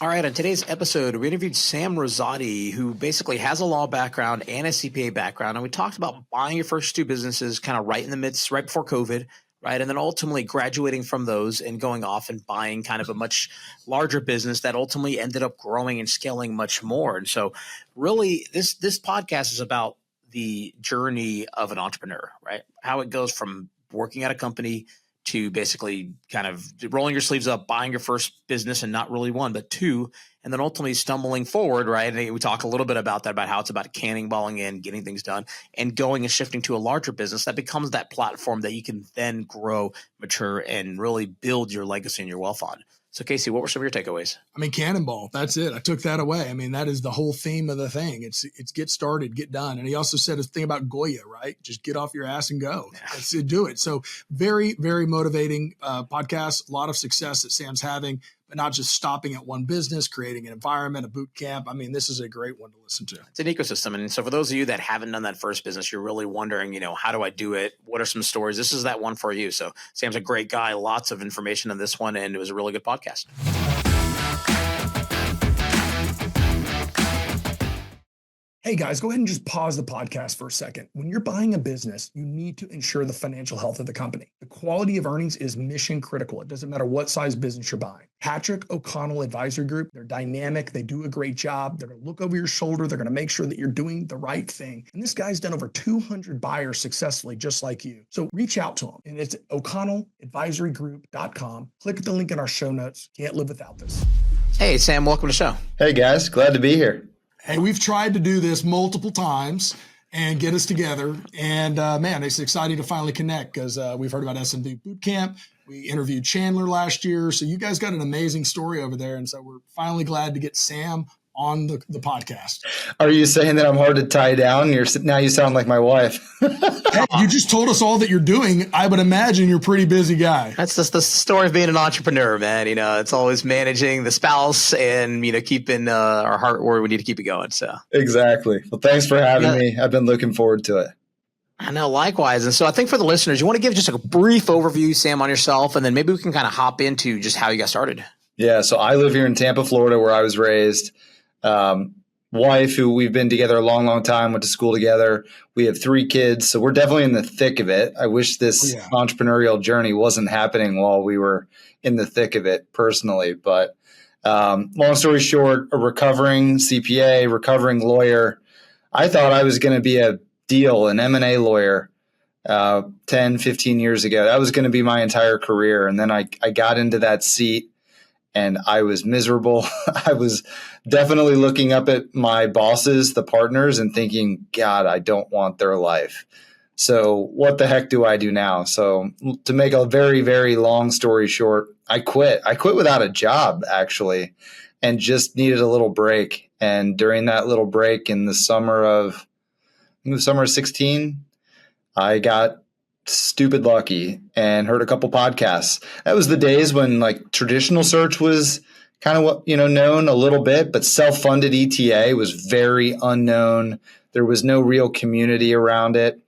All right, on today's episode, we interviewed Sam Rosati, who basically has a law background and a CPA background. And we talked about buying your first two businesses kind of right in the midst, right before COVID, right? And then ultimately graduating from those and going off and buying kind of a much larger business that ultimately ended up growing and scaling much more. And so really this podcast is about the journey of an entrepreneur, right? How it goes from working at a company to basically kind of rolling your sleeves up, buying your first business and not really one, but two, and then ultimately stumbling forward, right? And we talk a little bit about that, about how it's about cannonballing in, getting things done, and going and shifting to a larger business that becomes that platform that you can then grow, mature, and really build your legacy and your wealth on. So Casey, what were some of your takeaways? I mean, cannonball, that's it. I took that away. I mean, that is the whole theme of the thing. It's get started, get done. And he also said a thing about Goya, right? Just get off your ass and go. Let's do it. So very, very motivating podcast, a lot of success that Sam's having, but not just stopping at one business, creating an environment, a boot camp. I mean, this is a great one to listen to. It's an ecosystem. And so for those of you that haven't done that first business, you're really wondering, how do I do it? What are some stories? This is that one for you. So Sam's a great guy, lots of information on this one, and it was a really good podcast. Hey guys, go ahead and just pause the podcast for a second. When you're buying a business, you need to ensure the financial health of the company. The quality of earnings is mission critical. It doesn't matter what size business you're buying. Patrick O'Connell Advisory Group, they're dynamic. They do a great job. They're going to look over your shoulder. They're going to make sure that you're doing the right thing. And this guy's done over 200 buyers successfully, just like you. So reach out to him. And it's O'ConnellAdvisoryGroup.com. Click the link in our show notes. Can't live without this. Hey, Sam, welcome to the show. Hey guys, glad to be here. Hey, we've tried to do this multiple times and get us together. And man, it's exciting to finally connect because we've heard about SMD Bootcamp. We interviewed Chandler last year. So you guys got an amazing story over there. And so we're finally glad to get Sam on the podcast. Are you saying that I'm hard to tie down? Now you sound like my wife. Hey, you just told us all that you're doing. I would imagine you're a pretty busy guy. That's just the story of being an entrepreneur, man. It's always managing the spouse and, keeping our heart where we need to keep it going. So exactly. Well, thanks for having me. I've been looking forward to it. I know, likewise. And so I think for the listeners, you want to give just a brief overview, Sam, on yourself, and then maybe we can kind of hop into just how you got started. Yeah. So I live here in Tampa, Florida, where I was raised. Wife who we've been together a long, long time, went to school together. We have 3 kids. So we're definitely in the thick of it. I wish this entrepreneurial journey wasn't happening while we were in the thick of it personally. But long story short, a recovering CPA, recovering lawyer. I thought I was going to be an M&A lawyer 10, 15 years ago. That was going to be my entire career. And then I got into that seat. And I was miserable. I was definitely looking up at my bosses, the partners, and thinking, God, I don't want their life. So what the heck do I do now? So to make a very, very long story short, I quit. I quit without a job, actually, and just needed a little break. And during that little break in the summer of 16, I got stupid lucky and heard a couple podcasts. That was the days when traditional search was kind of what, known a little bit, but self-funded ETA was very unknown. There was no real community around it.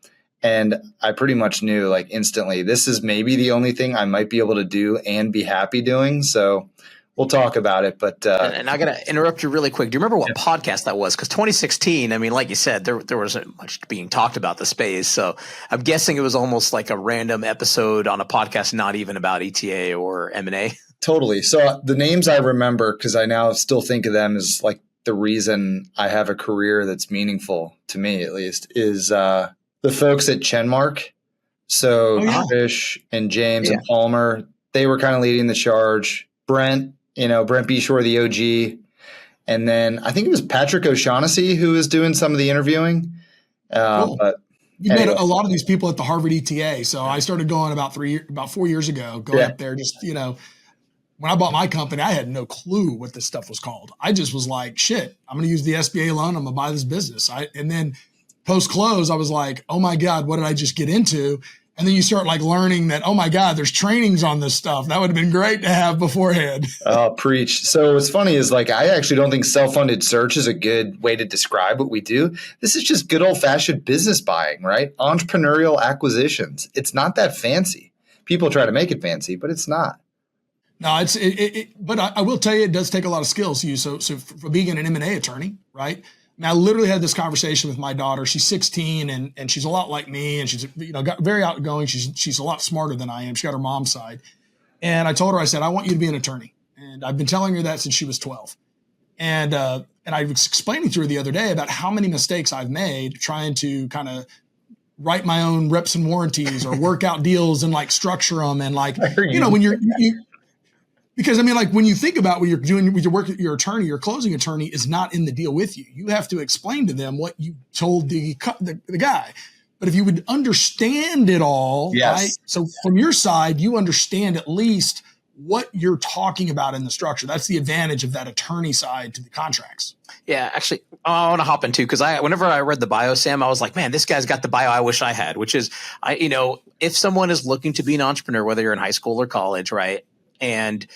And I pretty much knew instantly, this is maybe the only thing I might be able to do and be happy doing. So we'll talk about it. But and I got to interrupt you really quick. Do you remember what podcast that was? Because 2016, like you said, there wasn't much being talked about the space. So I'm guessing it was almost like a random episode on a podcast, not even about ETA or M&A. Totally. So the names I remember, because I now still think of them as the reason I have a career that's meaningful to me, at least, is the folks at Chenmark. So Trish and James and Palmer, they were kind of leading the charge. Brent Beshore, the OG. And then I think it was Patrick O'Shaughnessy who was doing some of the interviewing. Cool. But you met a lot of these people at the Harvard ETA. So I started going about 4 years ago, up there. Just, when I bought my company, I had no clue what this stuff was called. I just was like, shit, I'm going to use the SBA loan. I'm going to buy this business. And then post close, I was like, oh my God, what did I just get into? And then you start learning that, oh my God, there's trainings on this stuff. That would have been great to have beforehand. Preach. So what's funny is I actually don't think self-funded search is a good way to describe what we do. This is just good old fashioned business buying, right? Entrepreneurial acquisitions. It's not that fancy. People try to make it fancy, but it's not. No, but I will tell you, it does take a lot of skills. So for being an M&A attorney, right? Now, I literally had this conversation with my daughter. She's 16 and she's a lot like me, and she's got very outgoing. She's a lot smarter than I am. She got her mom's side, and I told her, I said, I want you to be an attorney, and I've been telling her that since she was 12. And I was explaining to her the other day about how many mistakes I've made trying to kind of write my own reps and warranties or work out deals and like structure them and like when you're because I mean, like when you think about what you're doing with your work, your attorney, your closing attorney is not in the deal with you. You have to explain to them what you told the guy. But if you would understand it all, yes. Right? So from your side, you understand at least what you're talking about in the structure. That's the advantage of that attorney side to the contracts. Yeah, actually, I want to hop in too, because whenever I read the bio, Sam, I was like, man, this guy's got the bio I wish I had, which is, if someone is looking to be an entrepreneur, whether you're in high school or college, right? And,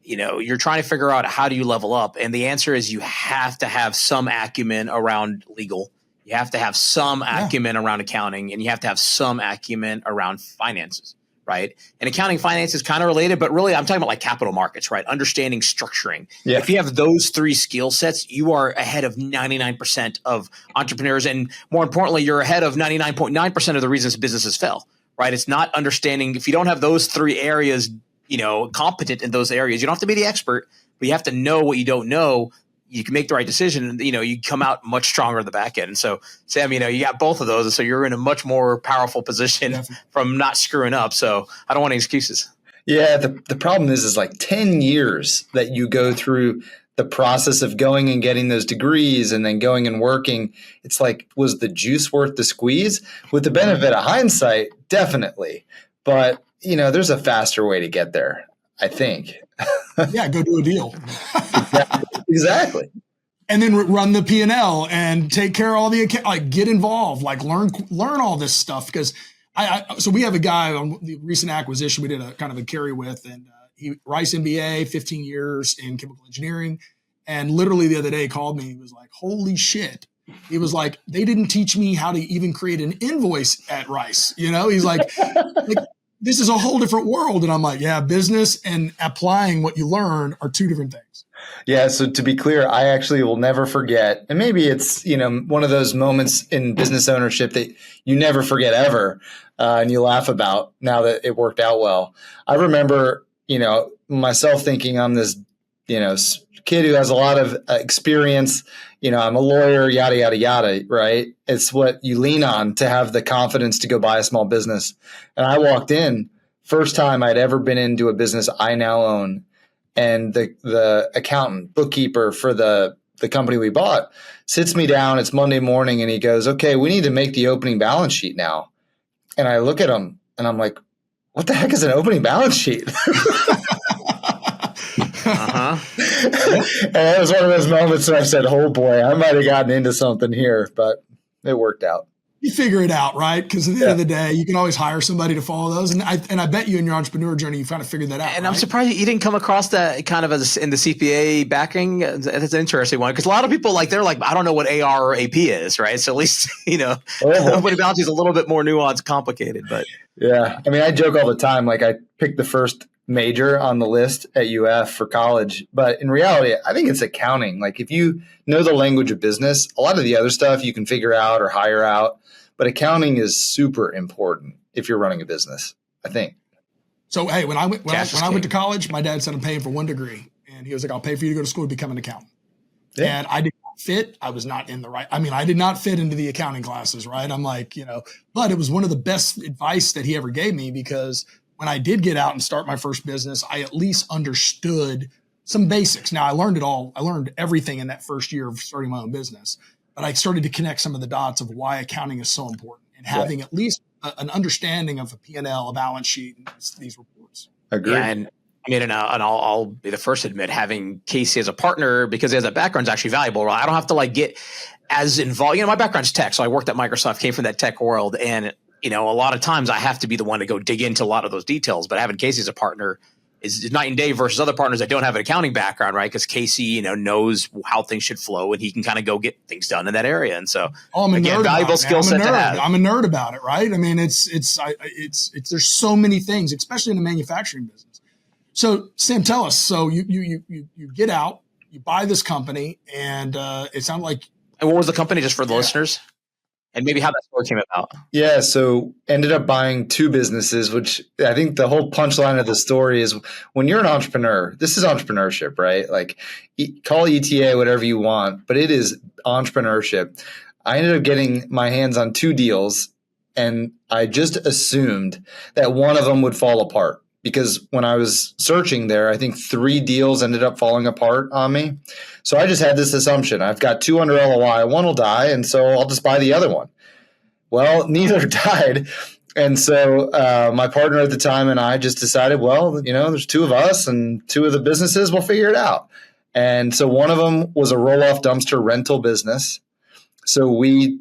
you're trying to figure out how do you level up? And the answer is you have to have some acumen around legal. You have to have some acumen around accounting, and you have to have some acumen around finances, right? And accounting finance is kind of related, but really I'm talking about like capital markets, right? Understanding structuring. Yeah. If you have those three skill sets, you are ahead of 99% of entrepreneurs. And more importantly, you're ahead of 99.9% of the reasons businesses fail, right? It's not understanding. If you don't have those three areas, competent in those areas, you don't have to be the expert, but you have to know what you don't know. You can make the right decision, and you come out much stronger in the back end. And so, Sam, you got both of those, and so you're in a much more powerful position from not screwing up. So I don't want any excuses. Yeah, the problem is like 10 years that you go through the process of going and getting those degrees and then going and working. It's like, was the juice worth the squeeze? With the benefit of hindsight, definitely. But there's a faster way to get there, I think. Yeah, go do a deal. Exactly. And then run the P&L and take care of all the get involved, like learn all this stuff. Because so we have a guy on the recent acquisition we did a kind of a carry with, and he Rice MBA, 15 years in chemical engineering, and literally the other day he called me. He was like, "Holy shit!" He was like, "They didn't teach me how to even create an invoice at Rice." He's like this is a whole different world. And I'm like, yeah, business and applying what you learn are two different things. Yeah. So to be clear, I actually will never forget. And maybe it's, one of those moments in business ownership that you never forget ever. And you laugh about now that it worked out well. I remember, myself thinking I'm this, kid who has a lot of experience. I'm a lawyer, yada, yada, yada, right? It's what you lean on to have the confidence to go buy a small business. And I walked in, first time I'd ever been into a business I now own. And the accountant, bookkeeper for the company we bought sits me down. It's Monday morning, and he goes, "Okay, we need to make the opening balance sheet now." And I look at him and I'm like, what the heck is an opening balance sheet? And it was one of those moments where I said, oh boy, I might have gotten into something here, but it worked out. You figure it out, right? Because at the end of the day, you can always hire somebody to follow those. And I bet you in your entrepreneur journey, you kind of figured that out. And right? I'm surprised you didn't come across that kind of as in the CPA backing. That's an interesting one. Because a lot of people they're like, I don't know what AR or AP is, right? So at least, opening balance sheet is a little bit more nuanced, complicated. But yeah, I mean, I joke all the time. Like I picked the first major on the list at UF for college. But in reality, I think it's accounting. Like if you know the language of business, a lot of the other stuff you can figure out or hire out. But accounting is super important if you're running a business, I think. So, hey, when I went to college, my dad said I'm paying for one degree. And he was like, I'll pay for you to go to school to become an accountant. Yeah. And I did not fit. I was not in the right. I mean, I did not fit into the accounting classes, right? I'm like, but it was one of the best advice that he ever gave me, because when I did get out and start my first business, I at least understood some basics. Now, I learned it all. I learned everything in that first year of starting my own business. But I started to connect some of the dots of why accounting is so important, and having at least an understanding of a P&L, a balance sheet, and these reports. Agreed. Yeah, and I mean, and I'll be the first to admit, having Casey as a partner, because he has that background, is actually valuable. I don't have to get as involved. My background's tech, so I worked at Microsoft, came from that tech world, and a lot of times I have to be the one to go dig into a lot of those details. But having Casey as a partner is night and day versus other partners that don't have an accounting background, right? Because Casey, knows how things should flow, and he can kind of go get things done in that area. And so, again, valuable skill set to have. I'm a nerd about it, right? I mean, it's there's so many things, especially in the manufacturing business. So Sam, tell us. So you get out, you buy this company, and it sounded like. And what was the company, just for the listeners? And maybe how that story came about. Yeah, so ended up buying 2 businesses, which I think the whole punchline of the story is when you're an entrepreneur, this is entrepreneurship, right? Like call ETA whatever you want, but it is entrepreneurship. I ended up getting my hands on 2 deals, and I just assumed that one of them would fall apart because when I was searching there, I think 3 deals ended up falling apart on me. So I just had this assumption. I've got 2 under LOI, one will die, and so I'll just buy the other one. Well, neither died. And so my partner at the time and I just decided, well, there's 2 of us and 2 of the businesses, we'll figure it out. And so one of them was a roll-off dumpster rental business. So we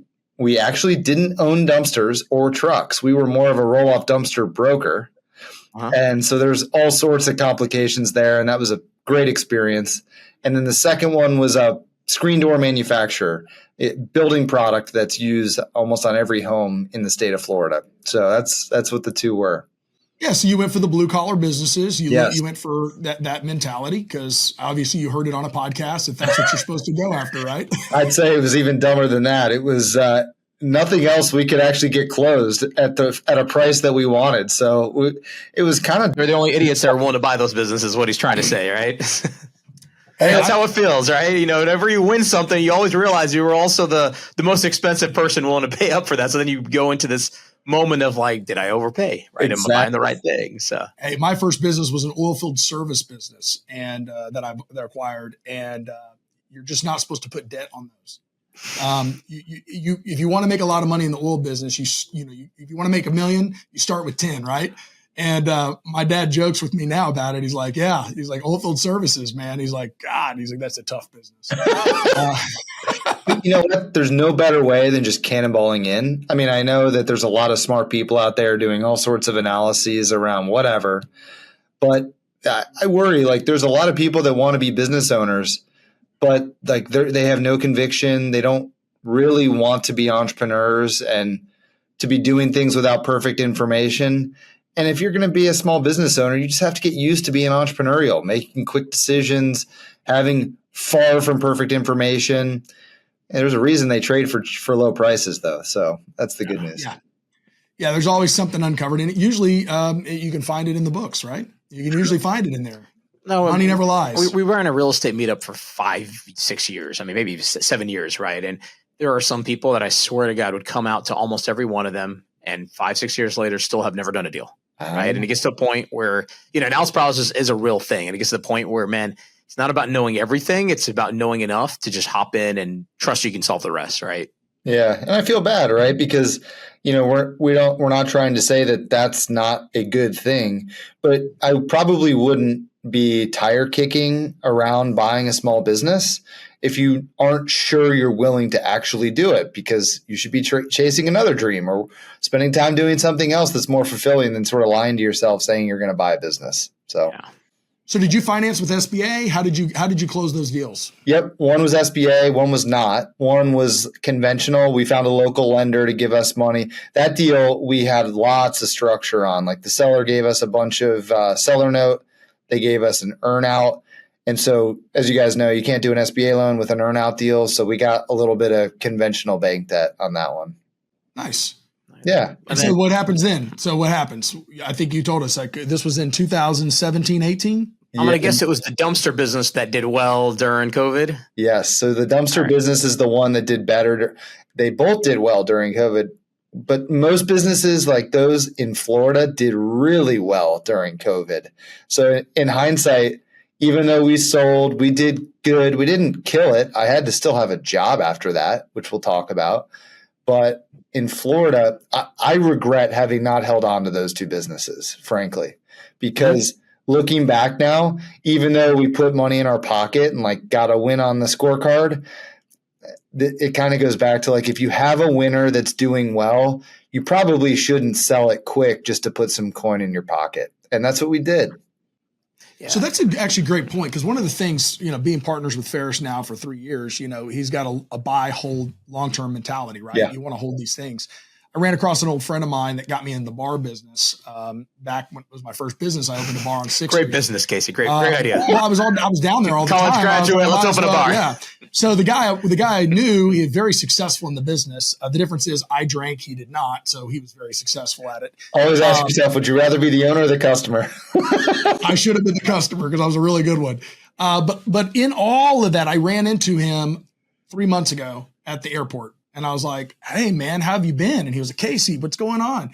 actually didn't own dumpsters or trucks. We were more of a roll-off dumpster broker. Uh-huh. And so there's all sorts of complications there, and that was a great experience. And then the second one was a screen door manufacturer, building product that's used almost on every home in the state of Florida. So that's what the 2 were. Yeah, so you went for the blue collar businesses. You went for that mentality because obviously you heard it on a podcast. If that's what you're supposed to go after, right? I'd say it was even dumber than that. It was nothing else we could actually get closed at a price that we wanted. So it was kind of. They're the only idiots that are willing to buy those businesses. What he's trying to say, right? That's how it feels, right? Whenever you win something, you always realize you were also the most expensive person willing to pay up for that. So then you go into this moment of like, did I overpay? Right? Exactly. Am I buying the right thing? So, hey, my first business was an oil field service business, and that I acquired, and you're just not supposed to put debt on those. If you want to make a lot of money in the oil business, if you want to make $1 million, you start with 10, right? And my dad jokes with me now about it. He's like, oil field services, man. He's like, God, that's a tough business. You know what? There's no better way than just cannonballing in. I mean, I know that there's a lot of smart people out there doing all sorts of analyses around whatever, but I worry, like there's a lot of people that want to be business owners, but like they have no conviction. They don't really want to be entrepreneurs and to be doing things without perfect information. And if you're going to be a small business owner, you just have to get used to being entrepreneurial, making quick decisions, having far from perfect information. And there's a reason they trade for low prices, though. So that's the good news. Yeah. There's always something uncovered. And usually you can find it in the books, right? You can usually find it in there. No, money never lies. We were in a real estate meetup for 5-6 years. I mean, maybe 7 years, right? And there are some people that I swear to God would come out to almost every one of them, and 5-6 years later still have never done a deal. Right. And it gets to a point where, analysis paralysis is a real thing. And it gets to the point where, man, it's not about knowing everything. It's about knowing enough to just hop in and trust you can solve the rest. Right. Yeah. And I feel bad, right? Because, we're not trying to say that that's not a good thing, but I probably wouldn't be tire kicking around buying a small business if you aren't sure you're willing to actually do it, because you should be chasing another dream or spending time doing something else that's more fulfilling than sort of lying to yourself saying you're going to buy a business. So, So did you finance with SBA? How did you close those deals? Yep. One was SBA, one was not. One was conventional. We found a local lender to give us money. That deal, we had lots of structure on. Like the seller gave us a bunch of seller note. They gave us an earn out. And so, as you guys know, you can't do an SBA loan with an earnout deal. So we got a little bit of conventional bank debt on that one. Nice. Yeah. And so what happens then? So what happens? I think you told us like this was in 2017, 18. I'm going to guess it was the dumpster business that did well during COVID. Yes. So the dumpster business is the one that did better. They both did well during COVID, but most businesses like those in Florida did really well during COVID. So in hindsight, even though we sold, we did good. We didn't kill it. I had to still have a job after that, which we'll talk about. But in Florida, I regret having not held on to those 2 businesses, frankly, because looking back now, even though we put money in our pocket and like got a win on the scorecard, it kind of goes back to like, if you have a winner that's doing well, you probably shouldn't sell it quick just to put some coin in your pocket. And that's what we did. Yeah. So that's actually a great point, because one of the things, being partners with Feras now for 3 years, he's got a buy, hold, long-term mentality, right? Yeah. You want to hold these things. I ran across an old friend of mine that got me in the bar business. Back when it was my first business, I opened a bar on 6th Street. Great business, Casey. Great idea. Well, I was down there all the time. College graduate, let's open a bar. Yeah. So the guy I knew, he was very successful in the business. The difference is I drank, he did not. So he was very successful at it. Always ask yourself, would you rather be the owner or the customer? I should have been the customer because I was a really good one. But in all of that, I ran into him 3 months ago at the airport. And I was like, hey, man, how have you been? And he was like, Casey, what's going on?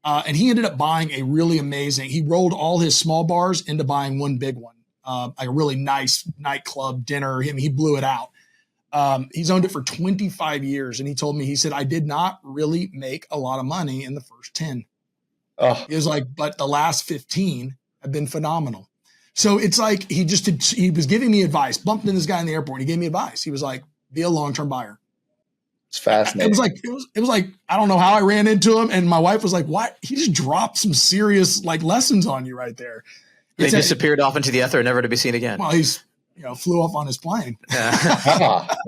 And he ended up buying a really amazing, he rolled all his small bars into buying one big one, like a really nice nightclub dinner. He blew it out. He's owned it for 25 years. And he told me, he said, I did not really make a lot of money in the first 10. Oh. He was like, but the last 15 have been phenomenal. So it's like, he was giving me advice, bumped into this guy in the airport. He gave me advice. He was like, be a long-term buyer. It's fascinating. It was like, I don't know how I ran into him. And my wife was like, what? He just dropped some serious like lessons on you right there. They disappeared off into the ether, never to be seen again. Well, he's, flew off on his plane.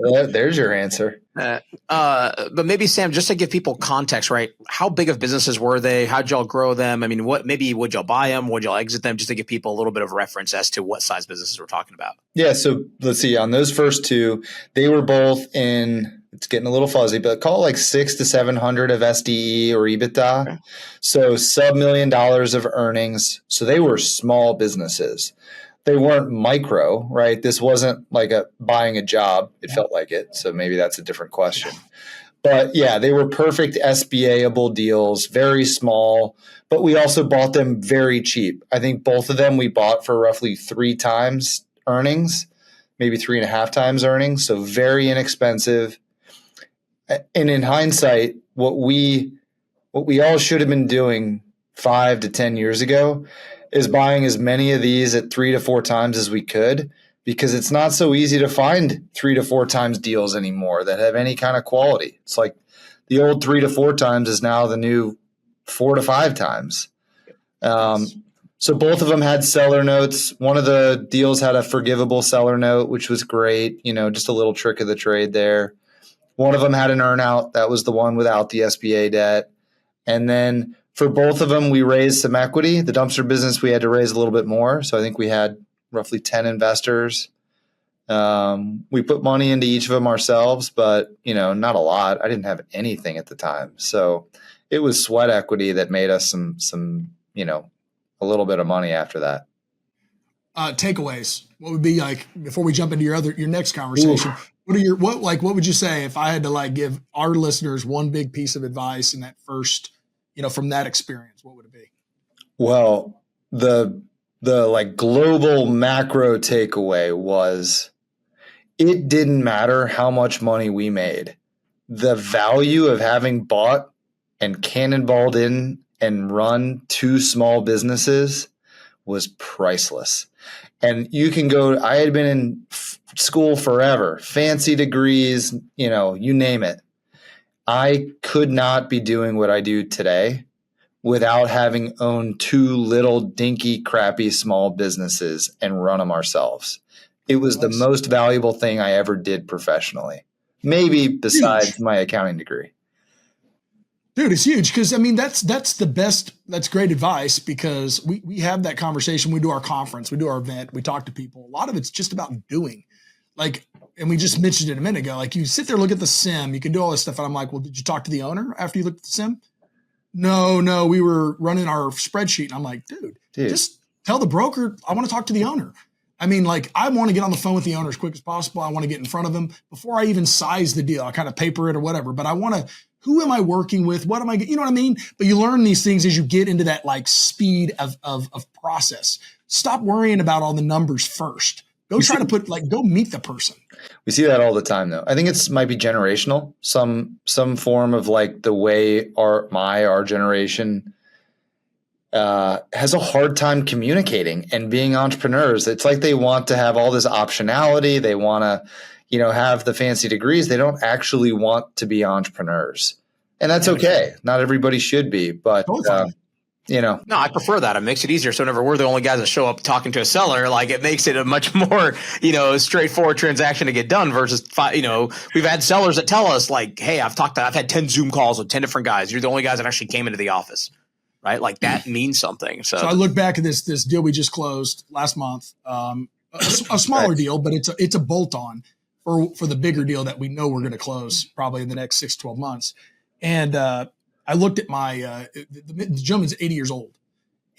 There's your answer. But maybe Sam, just to give people context, right? How big of businesses were they? How'd y'all grow them? I mean, would y'all buy them? Would y'all exit them? Just to give people a little bit of reference as to what size businesses we're talking about. Yeah. So let's see. On those first two, they were both in, it's getting a little fuzzy, but call it like 600 to 700 of SDE or EBITDA. Okay. So sub $1 million of earnings. So they were small businesses. They weren't micro, right? This wasn't like buying a job. It felt like it. So maybe that's a different question. But yeah, they were perfect SBA-able deals, very small, but we also bought them very cheap. I think both of them we bought for roughly 3 times earnings, maybe 3.5 times earnings. So very inexpensive. And in hindsight, what we all should have been doing 5 to 10 years ago is buying as many of these at 3 to 4 times as we could, because it's not so easy to find 3 to 4 times deals anymore that have any kind of quality. It's like the old 3 to 4 times is now the new 4 to 5 times. So both of them had seller notes. One of the deals had a forgivable seller note, which was great. Just a little trick of the trade there. One of them had an earnout. That was the one without the SBA debt. And then for both of them, we raised some equity. The dumpster business, we had to raise a little bit more. So I think we had roughly 10 investors. We put money into each of them ourselves, but, not a lot. I didn't have anything at the time. So it was sweat equity that made us some a little bit of money after that. Takeaways. What would be like, before we jump into your next conversation? Ooh. What would you say if I had to give our listeners one big piece of advice in that first, from that experience, what would it be? Well, the global macro takeaway was it didn't matter how much money we made. The value of having bought and cannonballed in and run 2 small businesses was priceless. And you can go, I had been in school forever, fancy degrees, you name it. I could not be doing what I do today without having owned 2 little dinky, crappy small businesses and run them ourselves. It was the most valuable thing I ever did professionally, maybe besides my accounting degree. Dude, it's huge because, that's the best. That's great advice because we have that conversation. We do our conference, we do our event, we talk to people. A lot of it's just about doing. And we just mentioned it a minute ago. You sit there, look at the sim, you can do all this stuff. And I'm like, well, did you talk to the owner after you looked at the sim? No, we were running our spreadsheet. And I'm like, dude, just tell the broker, I want to talk to the owner. I want to get on the phone with the owner as quick as possible. I want to get in front of him before I even size the deal. I kind of paper it or whatever, but I want to, who am I working with? What am I, you know what I mean? But you learn these things as you get into that speed of process. Stop worrying about all the numbers first. Go try to go meet the person. We see that all the time though. I think might be generational, some form of the way our generation has a hard time communicating and being entrepreneurs. It's like they want to have all this optionality. They want to, have the fancy degrees. They don't actually want to be entrepreneurs. And that's okay. Not everybody should be, but No, I prefer that. It makes it easier. So whenever we're the only guys that show up talking to a seller, like it makes it a much more, straightforward transaction to get done versus, we've had sellers that tell us like, hey, I've had 10 Zoom calls with 10 different guys. You're the only guys that actually came into the office, right? Like that means something. So I look back at this deal we just closed last month, a smaller deal, but it's a bolt on for the bigger deal that we know we're going to close probably in the next 6-12 months. And, I looked at the gentleman's 80 years old,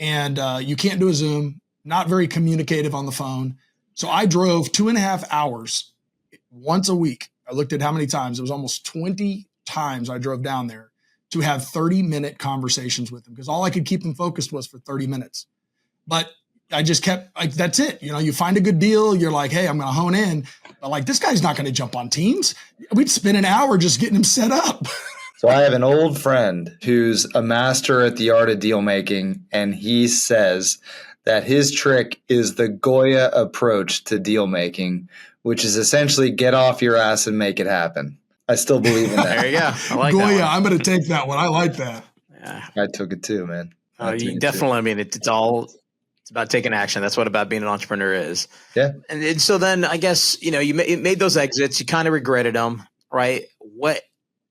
and you can't do a Zoom, not very communicative on the phone. So I drove 2.5 hours once a week. I looked at how many times. It was almost 20 times I drove down there to have 30-minute conversations with him because all I could keep him focused was for 30 minutes. But I just kept like, that's it. You find a good deal. You're like, hey, I'm going to hone in. But like, this guy's not going to jump on Teams. We'd spend an hour just getting him set up. So I have an old friend who's a master at the art of deal making, and he says that his trick is the Goya approach to deal making, which is essentially get off your ass and make it happen. I still believe in that. There you go. I like Goya, that one. I'm going to take that one. I like that. Yeah. I took it too, man. You definitely. I mean, it's about taking action. That's what about being an entrepreneur is. Yeah. And so then I guess, you made those exits. You kind of regretted them, right?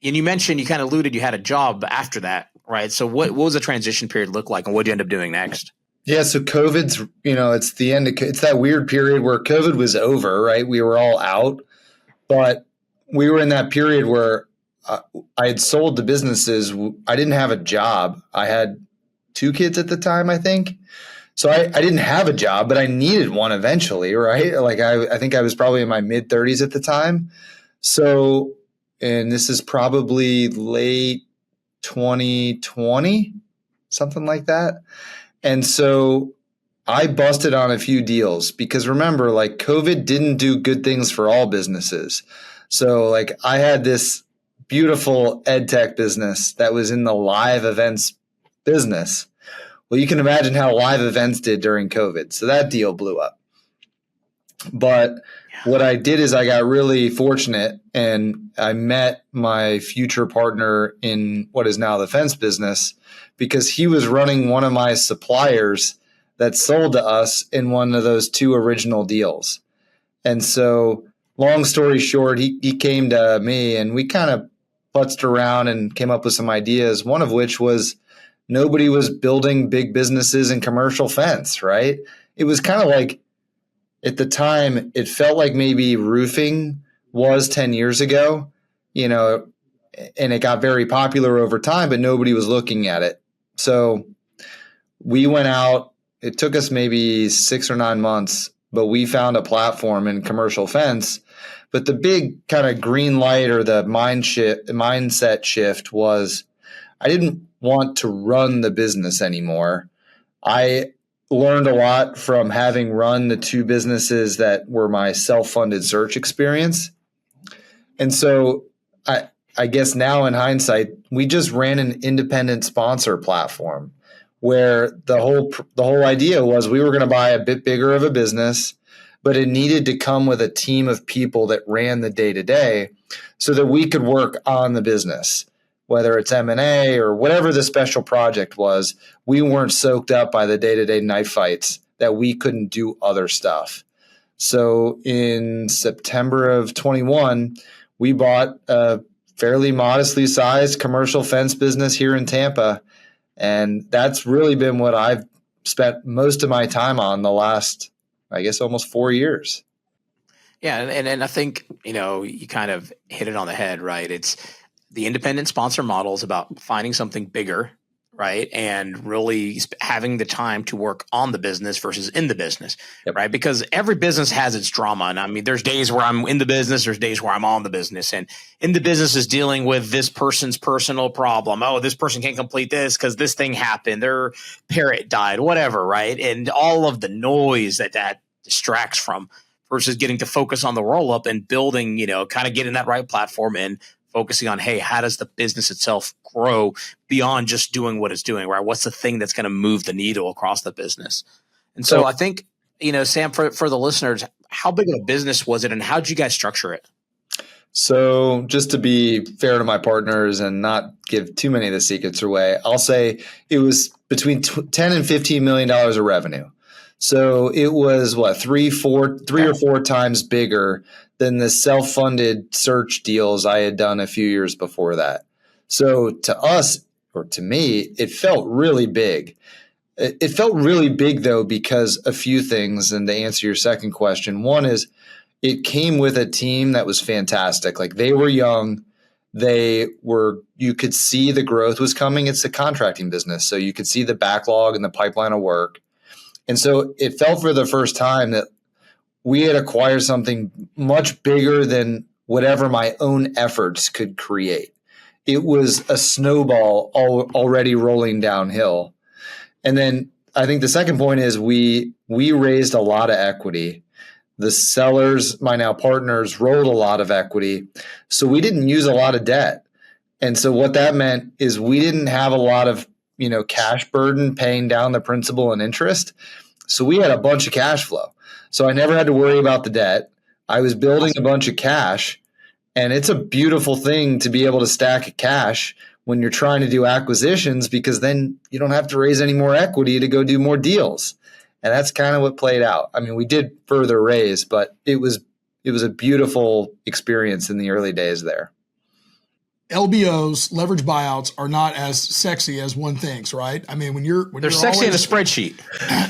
And you mentioned, you kind of alluded, you had a job after that, right? So what was the transition period look like, and what did you end up doing next? Yeah, so COVID's, it's the end it's that weird period where COVID was over, right? We were all out, but we were in that period where I had sold the businesses. I didn't have a job. I had 2 kids at the time, I think. So I didn't have a job, but I needed one eventually, right? Like I think I was probably in my mid-30s at the time. So, and this is probably late 2020, something like that. And so I busted on a few deals because remember, like COVID didn't do good things for all businesses. So like I had this beautiful ed tech business that was in the live events business. Well, you can imagine how live events did during COVID. So that deal blew up. But what I did is I got really fortunate and I met my future partner in what is now the fence business because he was running one of my suppliers that sold to us in one of those 2 original deals. And so long story short, he came to me and we kind of putzed around and came up with some ideas, one of which was nobody was building big businesses in commercial fence, right? It was kind of like, at the time, it felt like maybe roofing was 10 years ago, and it got very popular over time, but nobody was looking at it. So we went out. It took us maybe 6 or 9 months, but we found a platform in commercial fence. But the big kind of green light or the mindset shift was I didn't want to run the business anymore. I learned a lot from having run the 2 businesses that were my self-funded search experience. And so I guess now in hindsight, we just ran an independent sponsor platform where the whole idea was we were going to buy a bit bigger of a business, but it needed to come with a team of people that ran the day-to-day so that we could work on the business. Whether it's M&A or whatever the special project was, we weren't soaked up by the day-to-day knife fights that we couldn't do other stuff. So in September of 21, we bought a fairly modestly sized commercial fence business here in Tampa. And that's really been what I've spent most of my time on the last, I guess, almost 4 years. Yeah. And I think, you kind of hit it on the head, right? It's the independent sponsor model is about finding something bigger, right? And really having the time to work on the business versus in the business, right? Because every business has its drama. And I mean, there's days where I'm in the business, there's days where I'm on the business. And in the business is dealing with this person's personal problem. Oh, this person can't complete this because this thing happened. Their parrot died, whatever, right? And all of the noise that distracts from versus getting to focus on the roll up and building, kind of getting that right platform and focusing on, hey, how does the business itself grow beyond just doing what it's doing, right? What's the thing that's going to move the needle across the business? And so I think, Sam, for the listeners, how big of a business was it and how did you guys structure it? So just to be fair to my partners and not give too many of the secrets away, I'll say it was between 10 and $15 million of revenue. So it was what, three or four times bigger than the self-funded search deals I had done a few years before that. So to us, or to me, it felt really big. It felt really big though, because a few things. And to answer your second question, one is it came with a team that was fantastic. Like, they were young. You could see the growth was coming. It's a contracting business. So you could see the backlog and the pipeline of work. And so it felt for the first time that we had acquired something much bigger than whatever my own efforts could create. It was a snowball already rolling downhill. And then I think the second point is we raised a lot of equity. The sellers, my now partners, rolled a lot of equity. So we didn't use a lot of debt. And so what that meant is we didn't have a lot of, cash burden paying down the principal and interest. So we had a bunch of cash flow. So I never had to worry about the debt. I was building a bunch of cash, and it's a beautiful thing to be able to stack cash when you're trying to do acquisitions, because then you don't have to raise any more equity to go do more deals. And that's kind of what played out. I mean, we did further raise, but it was a beautiful experience in the early days there. LBOs, leverage buyouts, are not as sexy as one thinks, right? I mean, they're sexy in a spreadsheet.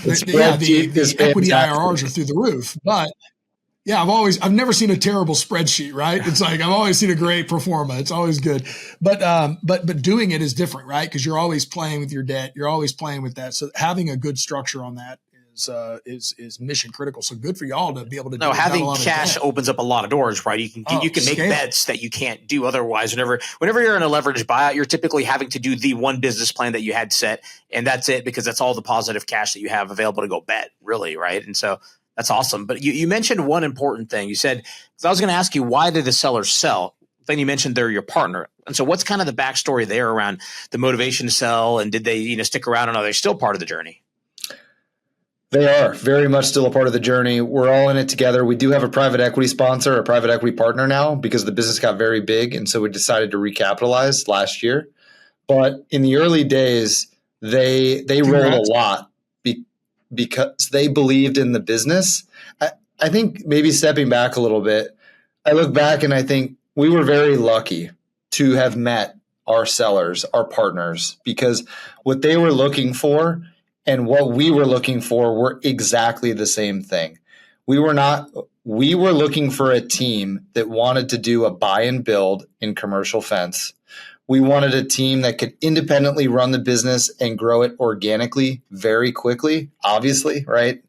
The equity IRRs are through the roof. But yeah, I've never seen a terrible spreadsheet, right? It's like, I've always seen a great pro forma. It's always good. But doing it is different, right? Because you're always playing with your debt. You're always playing with that. So having a good structure on that is mission critical. So good for y'all to be able to do having cash opens up a lot of doors, right? You can make bets that you can't do otherwise. Whenever you're in a leveraged buyout, you're typically having to do the one business plan that you had set, and that's it, because that's all the positive cash that you have available to go bet, really, right? And so that's awesome. But you mentioned one important thing. You said, because I was going to ask you, why did the sellers sell? Then you mentioned they're your partner. And so what's kind of the backstory there around the motivation to sell, and did they stick around, and are they still part of the journey? They are very much still a part of the journey. We're all in it together. We do have a private equity sponsor, a private equity partner now, because the business got very big. And so we decided to recapitalize last year. But in the early days, they rolled a lot because they believed in the business. I think, maybe stepping back a little bit, I look back and I think we were very lucky to have met our sellers, our partners, because what they were looking for and what we were looking for were exactly the same thing. We were looking for a team that wanted to do a buy and build in commercial fence. We wanted a team that could independently run the business and grow it organically very quickly, obviously, right?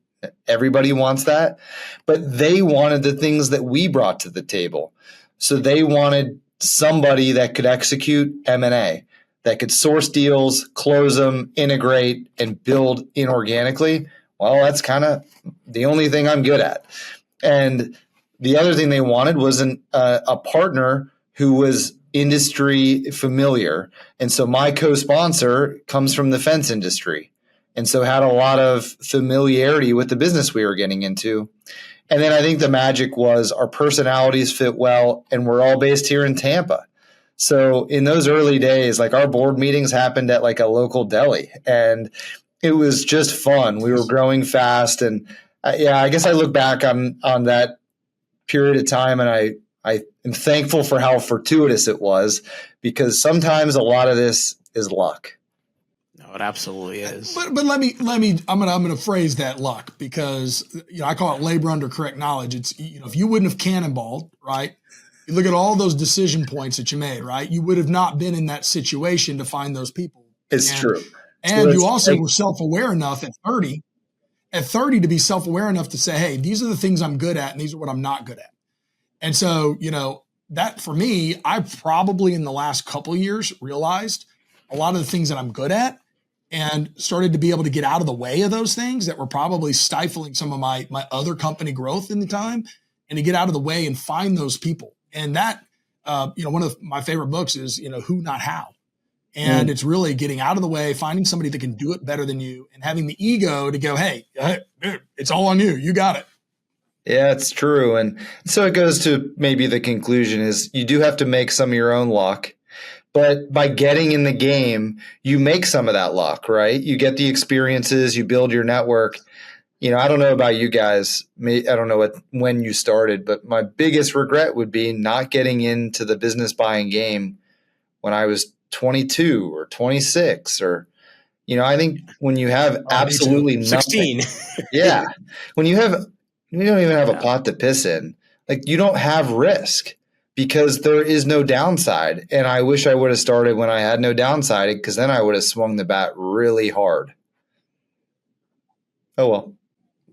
Everybody wants that. But they wanted the things that we brought to the table. So they wanted somebody that could execute M&A, that could source deals, close them, integrate, and build inorganically. Well, that's kind of the only thing I'm good at. And the other thing they wanted was a partner who was industry familiar. And so my co-sponsor comes from the fence industry, and so had a lot of familiarity with the business we were getting into. And then I think the magic was our personalities fit well, and we're all based here in Tampa. So in those early days, like, our board meetings happened at like a local deli, and it was just fun. We were growing fast. And I guess I look back on that period of time, and I am thankful for how fortuitous it was, because sometimes a lot of this is luck. No, it absolutely is. But let me I'm gonna phrase that luck, because I call it labor under correct knowledge. It's if you wouldn't have cannonballed, right? You look at all those decision points that you made, right? You would have not been in that situation to find those people. It's true. And you also were self-aware enough at 30 to be self-aware enough to say, hey, these are the things I'm good at, and these are what I'm not good at. And so, that for me, I probably in the last couple of years realized a lot of the things that I'm good at, and started to be able to get out of the way of those things that were probably stifling some of my other company growth in the time, and to get out of the way and find those people. And that, one of my favorite books is, Who Not How. And it's really getting out of the way, finding somebody that can do it better than you, and having the ego to go, hey, dude, it's all on you. You got it. Yeah, it's true. And so it goes to maybe the conclusion is you do have to make some of your own luck. But by getting in the game, you make some of that luck, right? You get the experiences, you build your network. I don't know about you guys. I don't know when you started, but my biggest regret would be not getting into the business buying game when I was 22 or 26 or, I think when you have absolutely nothing. 16. Yeah. When you don't even have a pot to piss in, like you don't have risk because there is no downside. And I wish I would have started when I had no downside because then I would have swung the bat really hard. Oh, well.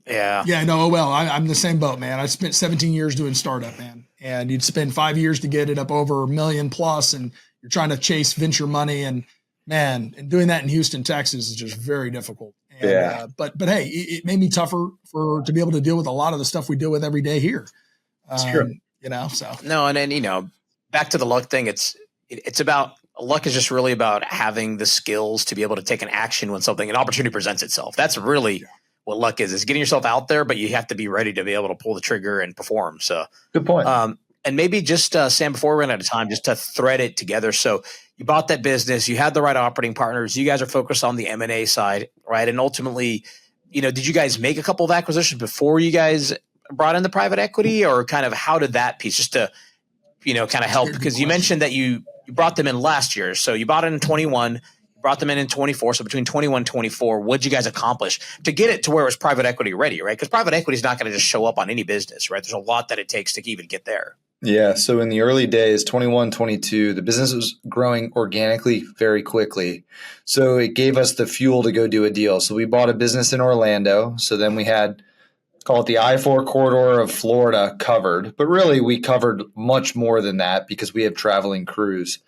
Yeah. Yeah, no, well, I'm the same boat, man. I spent 17 years doing startup, man. And you'd spend 5 years to get it up over $1 million plus, and you're trying to chase venture money. And man, and doing that in Houston, Texas is just very difficult. And, yeah. But hey, it made me tougher to be able to deal with a lot of the stuff we deal with every day here. It's true. So. No, and then, back to the luck thing, it's about luck is just really about having the skills to be able to take an action when an opportunity presents itself. That's really what luck is getting yourself out there, but you have to be ready to be able to pull the trigger and perform. So good point. And maybe just Sam, before we run out of time, just to thread it together. So you bought that business, you had the right operating partners, you guys are focused on the M&A side, right? And ultimately, did you guys make a couple of acquisitions before you guys brought in the private equity, or kind of how did that piece just to, kind of help? Because you mentioned that you brought them in last year. So you bought it in 21, brought them in 24. So between 21 and 24, what did you guys accomplish to get it to where it was private equity ready, right? Because private equity is not going to just show up on any business, right? There's a lot that it takes to even get there. Yeah. So in the early days, 21, 22, the business was growing organically very quickly. So it gave us the fuel to go do a deal. So we bought a business in Orlando. So then we had, call it the I-4 corridor of Florida covered. But really, we covered much more than that because we have traveling crews.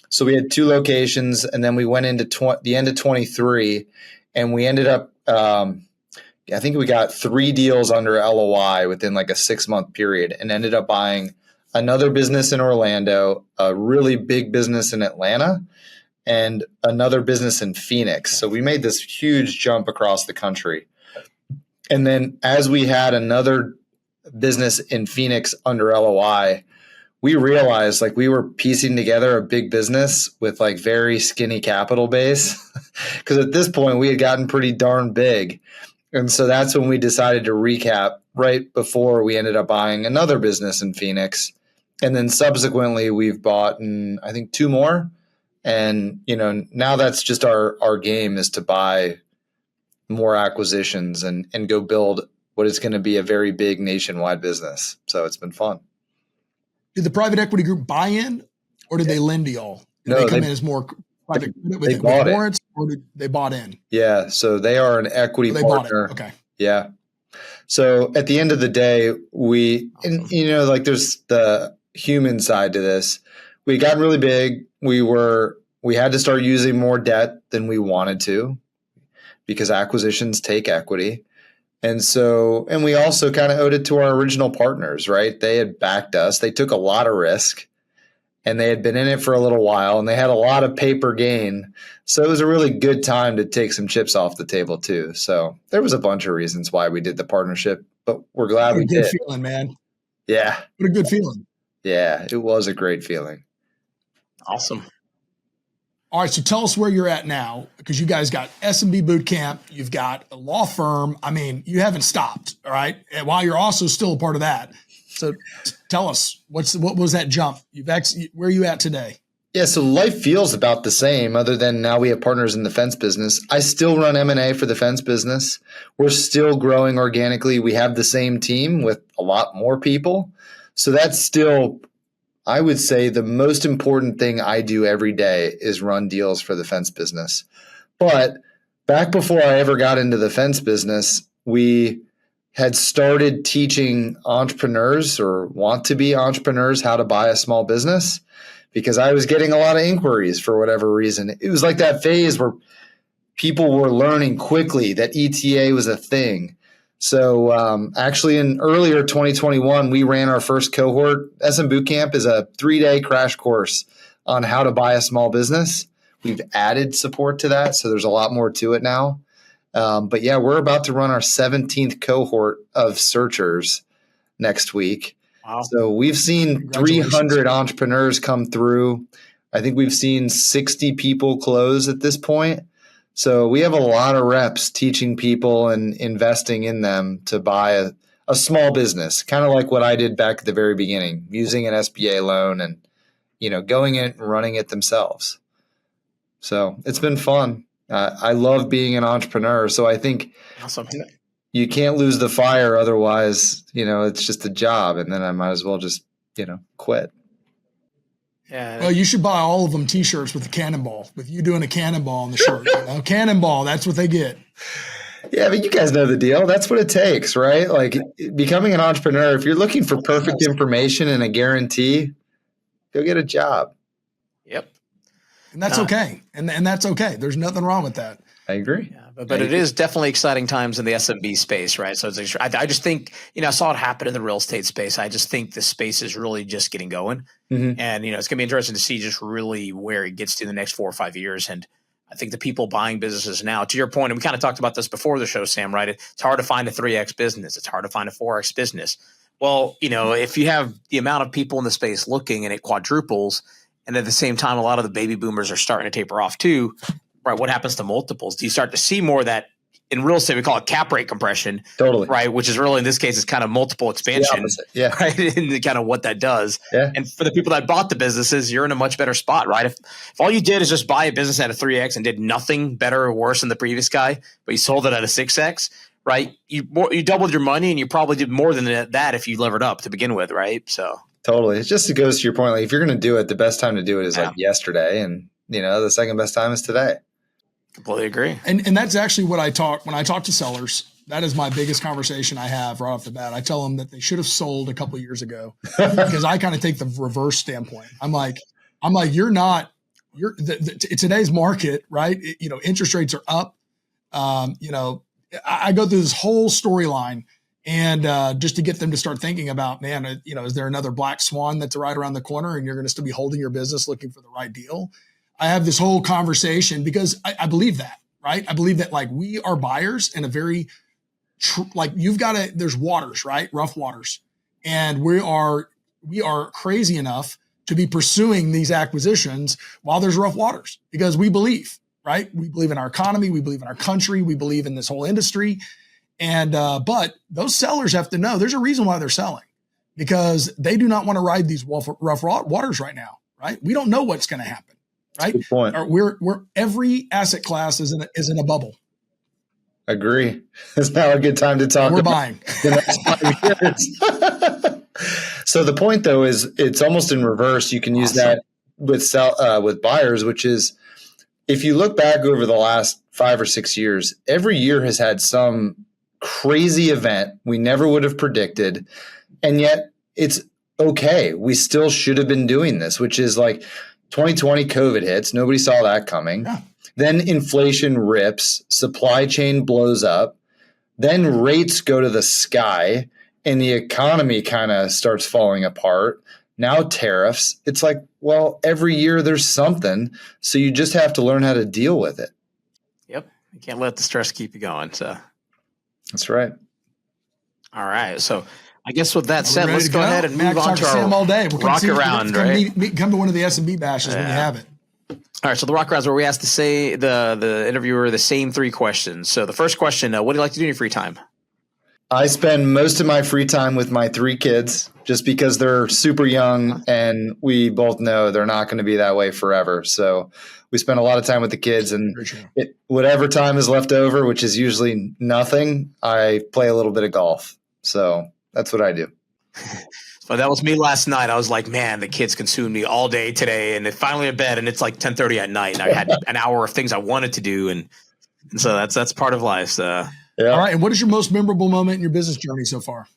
So we had 2 locations, and then we went into the end of 23, and we ended up, I think we got 3 deals under LOI within like a 6-month period, and ended up buying another business in Orlando, a really big business in Atlanta, and another business in Phoenix. So we made this huge jump across the country. And then as we had another business in Phoenix under LOI, we realized like we were piecing together a big business with like very skinny capital base because at this point we had gotten pretty darn big. And so that's when we decided to recap right before we ended up buying another business in Phoenix. And then subsequently we've bought, I think, 2 more. And, now that's just our game is to buy more acquisitions and go build what is going to be a very big nationwide business. So it's been fun. Did the private equity group buy in, or did they lend to y'all? Did they come in as more private with warrants, or did they bought in? Yeah, so they are an equity partner. Okay. Yeah. So at the end of the day, and there's the human side to this. We got really big. We had to start using more debt than we wanted to because acquisitions take equity. And we also kind of owed it to our original partners, right? They had backed us. They took a lot of risk and they had been in it for a little while and they had a lot of paper gain. So it was a really good time to take some chips off the table too. So there was a bunch of reasons why we did the partnership, but we're glad we did. What a good feeling, man. Yeah. What a good feeling. Yeah, it was a great feeling. Awesome. All right, so tell us where you're at now, because you guys got S&B Bootcamp, you've got a law firm. I mean, you haven't stopped, all right? And while you're also still a part of that. So tell us, what was that jump? Where are you at today? Yeah, so life feels about the same other than now we have partners in the fence business. I still run M&A for the fence business. We're still growing organically. We have the same team with a lot more people. So that's still, I would say, the most important thing I do every day is run deals for the fence business. But back before I ever got into the fence business, we had started teaching entrepreneurs or want to be entrepreneurs how to buy a small business because I was getting a lot of inquiries for whatever reason. It was like that phase where people were learning quickly that ETA was a thing. So actually in earlier 2021, we ran our first cohort. SM Bootcamp is a 3-day crash course on how to buy a small business. We've added support to that, so there's a lot more to it now. But yeah, we're about to run our 17th cohort of searchers. next week. Wow. So we've seen 300 entrepreneurs come through. I think we've seen 60 people close at this point. So we have a lot of reps teaching people and investing in them to buy a small business, kind of like what I did back at the very beginning, using an SBA loan and, going in and running it themselves. So it's been fun. I love being an entrepreneur. So I think awesome. You can't lose the fire. Otherwise, it's just a job. And then I might as well just, quit. Yeah. Well, you should buy all of them T-shirts with the cannonball, with you doing a cannonball on the shirt. Cannonball, that's what they get. Yeah, but you guys know the deal. That's what it takes, right? Like becoming an entrepreneur, if you're looking for perfect information and a guarantee, go get a job. Yep. And that's okay. And that's okay. There's nothing wrong with that. I agree. Yeah, but it is definitely exciting times in the SMB space, right? So I just think, I saw it happen in the real estate space. I just think the space is really just getting going. Mm-hmm. And, it's going to be interesting to see just really where it gets to in the next 4 or 5 years. And I think the people buying businesses now, to your point, and we kind of talked about this before the show, Sam, right? It's hard to find a 3X business. It's hard to find a 4X business. Well, if you have the amount of people in the space looking and it quadruples, and at the same time, a lot of the baby boomers are starting to taper off too, right? What happens to multiples? Do you start to see more of that? In real estate, we call it cap rate compression. Totally. Right. Which is really, in this case, it's kind of multiple expansion. Yeah. Right. And kind of what that does. Yeah. And for the people that bought the businesses, you're in a much better spot, right? If all you did is just buy a business at a 3X and did nothing better or worse than the previous guy, but you sold it at a 6X, right? You doubled your money, and you probably did more than that if you levered up to begin with, right? So totally. It goes to your point. Like if you're going to do it, the best time to do it is like yesterday. And, the second best time is today. Completely agree. And that's actually what when I talk to sellers, that is my biggest conversation I have right off the bat. I tell them that they should have sold a couple of years ago because I kind of take the reverse standpoint. I'm like, today's market, right? Interest rates are up. I go through this whole storyline and just to get them to start thinking about, man, is there another black swan that's right around the corner and you're going to still be holding your business looking for the right deal? I have this whole conversation because I believe that, right? I believe that like we are buyers in a very, there's waters, right? Rough waters. And we are crazy enough to be pursuing these acquisitions while there's rough waters because we believe, right? We believe in our economy. We believe in our country. We believe in this whole industry. And, but those sellers have to know there's a reason why they're selling because they do not want to ride these rough waters right now, right? We don't know what's going to happen. Right. Good point. We're every asset class is in a bubble. Agree. It's now a good time to talk. We're buying the next 5 years. So the point though is it's almost in reverse. You can use that with buyers, which is if you look back over the last 5 or 6 years, every year has had some crazy event we never would have predicted, and yet it's okay. We still should have been doing this, which is like 2020 COVID hits. Nobody saw that coming. Yeah. Then inflation rips, supply chain blows up, then rates go to the sky and the economy kind of starts falling apart. Now tariffs. It's like, well, every year there's something. So you just have to learn how to deal with it. Yep. You can't let the stress keep you going. So that's right. All right. So I guess with that said, let's go ahead and move on to our all day. rock around, right? Come to one of the SMB bashes when you have it. All right. So the rock around is where we ask the interviewer the same 3 questions. So the first question, what do you like to do in your free time? I spend most of my free time with my 3 kids just because they're super young and we both know they're not going to be that way forever. So we spend a lot of time with the kids and whatever time is left over, which is usually nothing, I play a little bit of golf. So that's what I do. So that was me last night. I was like, man, the kids consumed me all day today. And they finally at bed and it's like 10:30 at night. And I had an hour of things I wanted to do. And so that's part of life. So. Yeah. All right. And what is your most memorable moment in your business journey so far?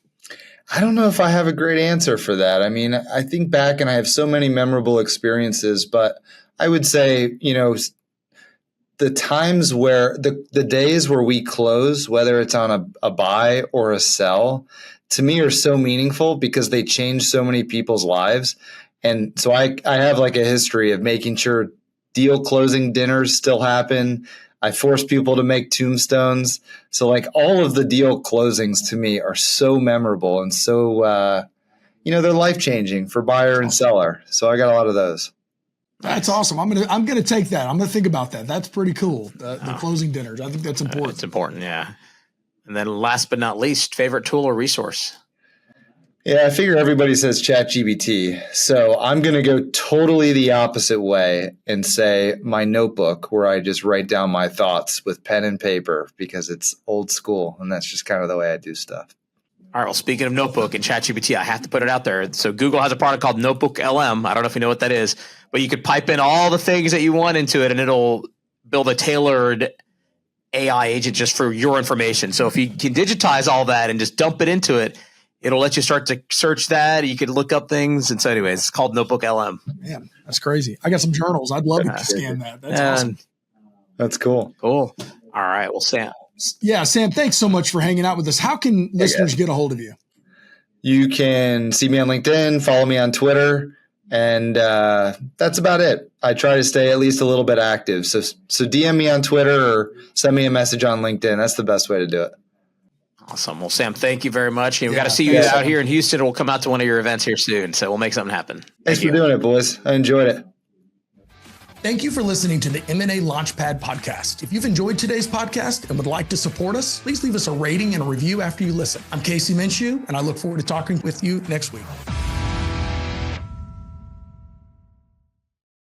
I don't know if I have a great answer for that. I mean, I think back and I have so many memorable experiences, but I would say, the times where the days where we close, whether it's on a buy or a sell, to me are so meaningful because they change so many people's lives. And so I have like a history of making sure deal closing dinners still happen. I force people to make tombstones. So like all of the deal closings to me are so memorable and so, they're life-changing for buyer and seller. So I got a lot of those. That's awesome. I'm gonna take that. I'm gonna think about that. That's pretty cool. The closing dinners. I think that's important. It's important, yeah. And then last but not least, favorite tool or resource? Yeah, I figure everybody says ChatGPT. So I'm going to go totally the opposite way and say my notebook, where I just write down my thoughts with pen and paper because it's old school. And that's just kind of the way I do stuff. All right. Well, speaking of notebook and ChatGPT, I have to put it out there. So Google has a product called Notebook LM. I don't know if you know what that is, but you could pipe in all the things that you want into it and it'll build a tailored AI agent just for your information. So if you can digitize all that and just dump it into it, it'll let you start to search that. You could look up things. And so anyways, it's called Notebook LM. Man, that's crazy. I got some journals. I'd love to scan that. That's awesome. That's cool. Cool. All right. Well, Sam. Yeah, Sam, thanks so much for hanging out with us. How can listeners get a hold of you? You can see me on LinkedIn, follow me on Twitter, and that's about it. I try to stay at least a little bit active. So DM me on Twitter or send me a message on LinkedIn. That's the best way to do it. Awesome. Well, Sam, thank you very much. We've got to see you out here in Houston. We'll come out to one of your events here soon. So we'll make something happen. Thanks for doing it, boys. I enjoyed it. Thank you for listening to the M&A Launchpad Podcast. If you've enjoyed today's podcast and would like to support us, please leave us a rating and a review after you listen. I'm Casey Minshew, and I look forward to talking with you next week.